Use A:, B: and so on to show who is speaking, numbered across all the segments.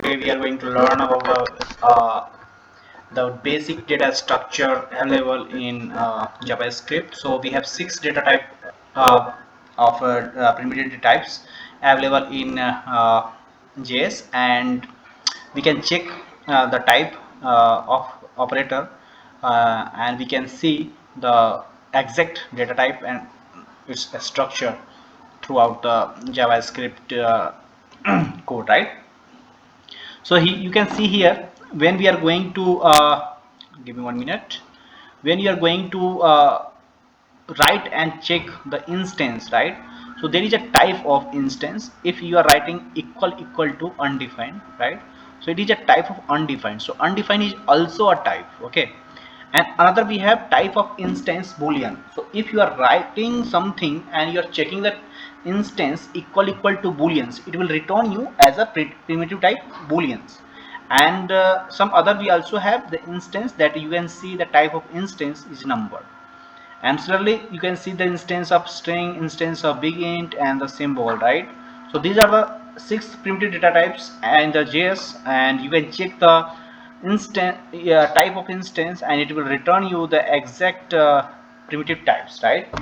A: Today we are going to learn about the basic data structure available in JavaScript. So we have 6 data type of primitive data types available in JS, and we can check the type of operator, and we can see the exact data type and its structure throughout the JavaScript code, right? So you can see here, when we are going to give me 1 minute, when you are going to write and check the instance, right? So there is a type of instance. If you are writing equal to undefined, right? So it is a type of undefined. So undefined is also a type, okay? And another, we have type of instance boolean. So if you are writing something and you are checking that instance equal to booleans, it will return you as a primitive type booleans. And some other, we also have the instance that you can see the type of instance is number. And similarly, you can see the instance of string, instance of big int, and the symbol, right? So these are the 6 primitive data types in the JS, and you can check the instant type of instance, and it will return you the exact primitive types, right?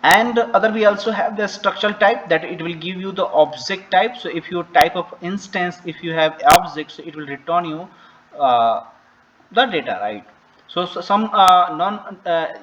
A: And other, we also have the structural type, that it will give you the object type. So if you type of instance, if you have objects, it will return you the data, right? So some non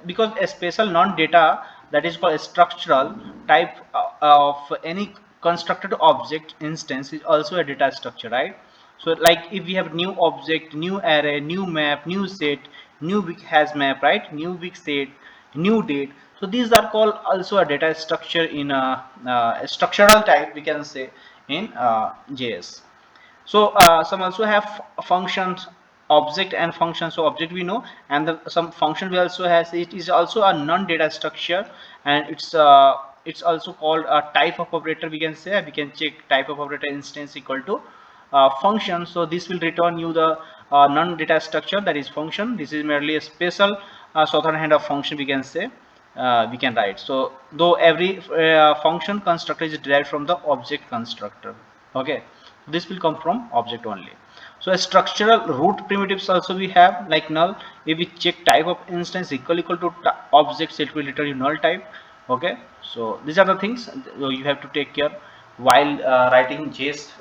A: because a special non data, that is called a structural type of any constructed object instance, is also a data structure, right? So like if we have new object, new array, new map, new set, new week has map, right? New week set, new date. So these are called also a data structure in a structural type, we can say, in JS. So some also have functions, object and function. So object we know, and some function we also has, it is also a non-data structure, and it's also called a type of operator, we can say. We can check type of operator instance equal to function. So this will return you the non-data structure, that is function. This is merely a special southern hand of function, we can say. We can write. So though every function constructor is derived from the object constructor, okay, this will come from object only. So a structural root primitives also we have, like null. If we check type of instance equal to objects, it will return you null type, okay? So these are the things you have to take care while writing JS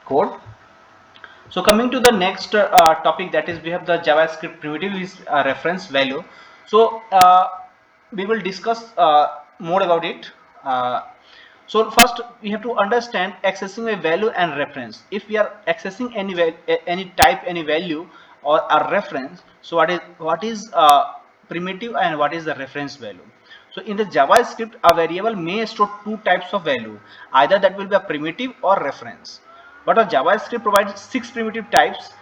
A: code. So coming to the next topic, that is, we have the JavaScript primitive is reference value. So we will discuss more about it. So first, we have to understand accessing a value and reference. If we are accessing any type, any value or a reference, so what is primitive and what is the reference value? So in the JavaScript, a variable may store 2 types of value. Either that will be a primitive or reference. But a JavaScript provides 6 primitive types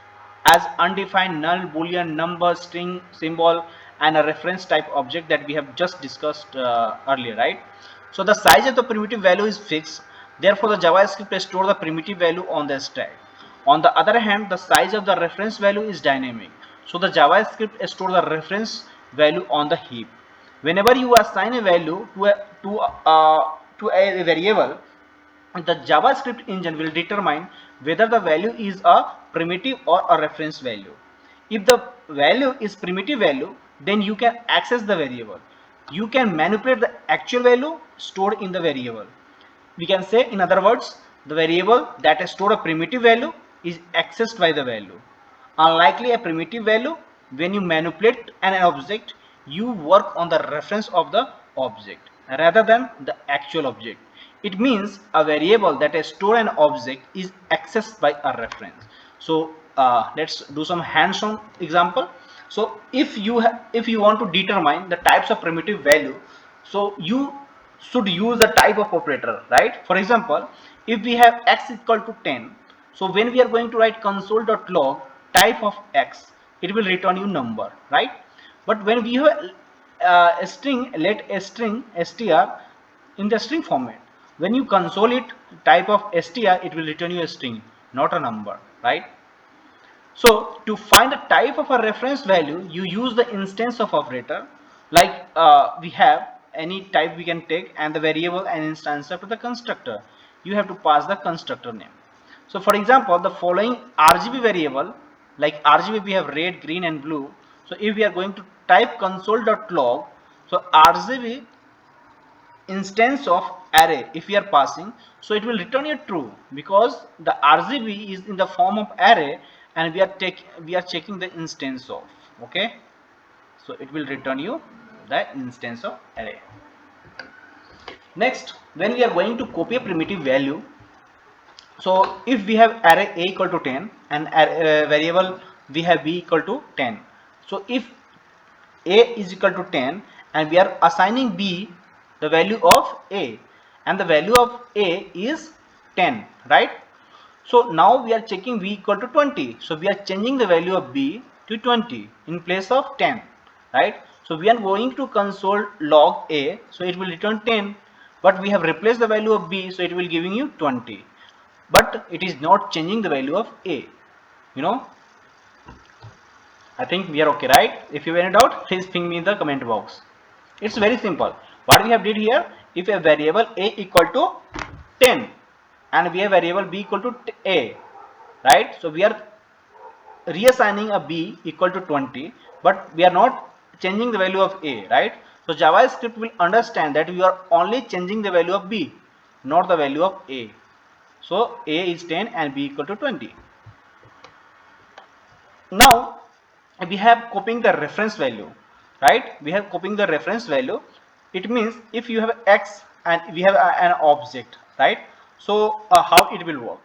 A: as undefined, null, boolean, number, string, symbol, and a reference type object that we have just discussed earlier, right? So the size of the primitive value is fixed. Therefore, the JavaScript stores the primitive value on the stack. On the other hand, the size of the reference value is dynamic. So the JavaScript stores the reference value on the heap. Whenever you assign a value to a variable, the JavaScript engine will determine whether the value is a primitive or a reference value. If the value is primitive value, then you can access the variable. You can manipulate the actual value stored in the variable. We can say, in other words, the variable that has stored a primitive value is accessed by the value. Unlikely a primitive value, when you manipulate an object, you work on the reference of the object rather than the actual object. It means a variable that has stored an object is accessed by a reference. So let's do some hands-on example. So if you want to determine the types of primitive value, so you should use the type of operator, right? For example, if we have x equal to 10, so when we are going to write console.log type of x, it will return you number, right? But when we have a string, let a string str in the string format, when you console it type of str, it will return you a string, not a number, right? So to find the type of a reference value, you use the instance of operator. Like we have any type we can take, and the variable and instance of the constructor. You have to pass the constructor name. So for example, the following RGB variable, like RGB we have red, green and blue. So if we are going to type console.log, so RGB instance of array if we are passing, so it will return you true because the RGB is in the form of array and we are checking the instance of, okay, so it will return you the instance of array. Next, when we are going to copy a primitive value, so if we have array a equal to 10 and variable we have b equal to 10, so if a is equal to 10 and we are assigning b the value of a and the value of a is 10, right? So now we are checking b equal to 20, so we are changing the value of b to 20 in place of 10, right? So we are going to console log a, so it will return 10, but we have replaced the value of b, so it will giving you 20, but it is not changing the value of a, you know. I think we are okay, right? If you have any doubt, please ping me in the comment box. It's very simple. What we have did here, if a variable a equal to 10 and we have variable b equal to a, right? So we are reassigning a b equal to 20, but we are not changing the value of a, right? So JavaScript will understand that we are only changing the value of b, not the value of a. So a is 10 and b equal to 20. Now we have copying the reference value, right? We have copying the reference value. It means if you have x and we have an object, right? So how it will work?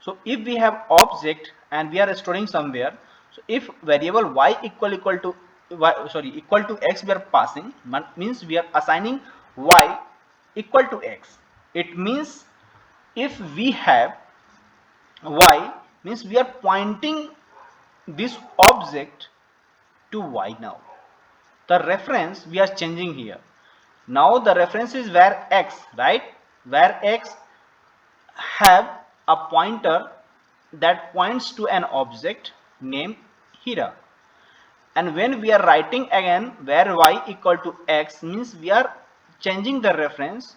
A: So if we have object and we are storing somewhere, so if variable y equal to equal to x we are passing, means we are assigning y equal to x. It means if we have y, means we are pointing this object to y. Now the reference we are changing here. Now the reference is where x, right? Where x have a pointer that points to an object named Hira. And when we are writing again where y equal to x, means we are changing the reference,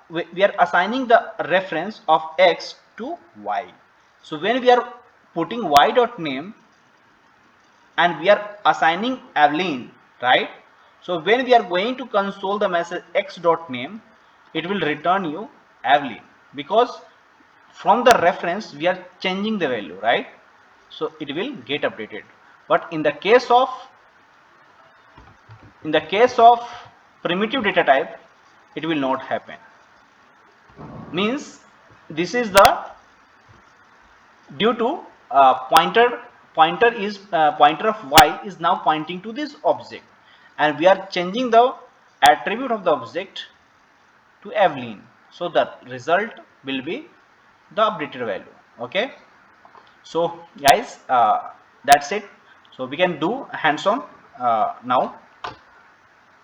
A: we are assigning the reference of x to y. So when we are putting y dot name and we are assigning Evelyn, right? So when we are going to console the message x dot name, it will return you Evelyn because from the reference we are changing the value, right? So it will get updated. But in the case of primitive data type, it will not happen. Means this is the due to pointer of y is now pointing to this object and we are changing the attribute of the object to Evelyn, so the result will be the updated value. Okay, so guys, that's it. So we can do hands-on now.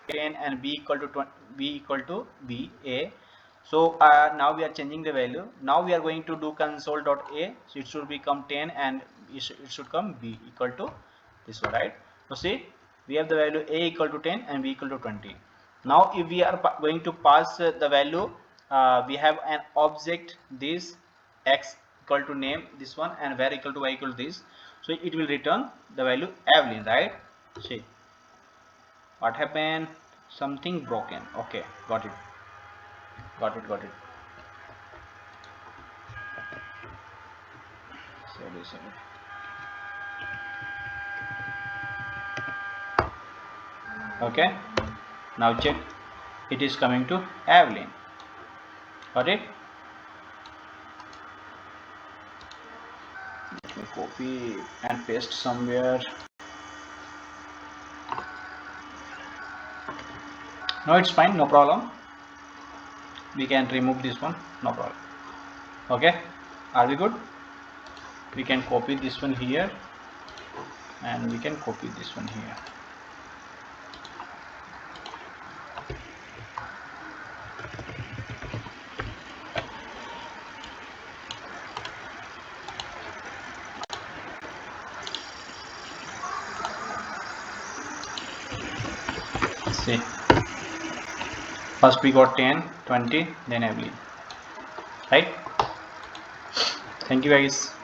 A: 10 and b equal to 20, b equal to b a. So now we are changing the value. Now we are going to do console.a, so it should become 10 and it should come b equal to this one, right? So see, we have the value a equal to 10 and b equal to 20. Now if we are going to pass the value, we have an object this x equal to name this one and var equal to y equal to this, so it will return the value Evelyn, right? See what happened, something broken. Okay, got it. Sorry. Okay, now check, it is coming to Evelyn. Got it. Let me copy and paste somewhere. No, it's fine, no problem. We can remove this one, no problem. Okay, are we good? We can copy this one here and we can copy this one here. See, first we got 10, 20, then Evelyn, right? Thank you guys.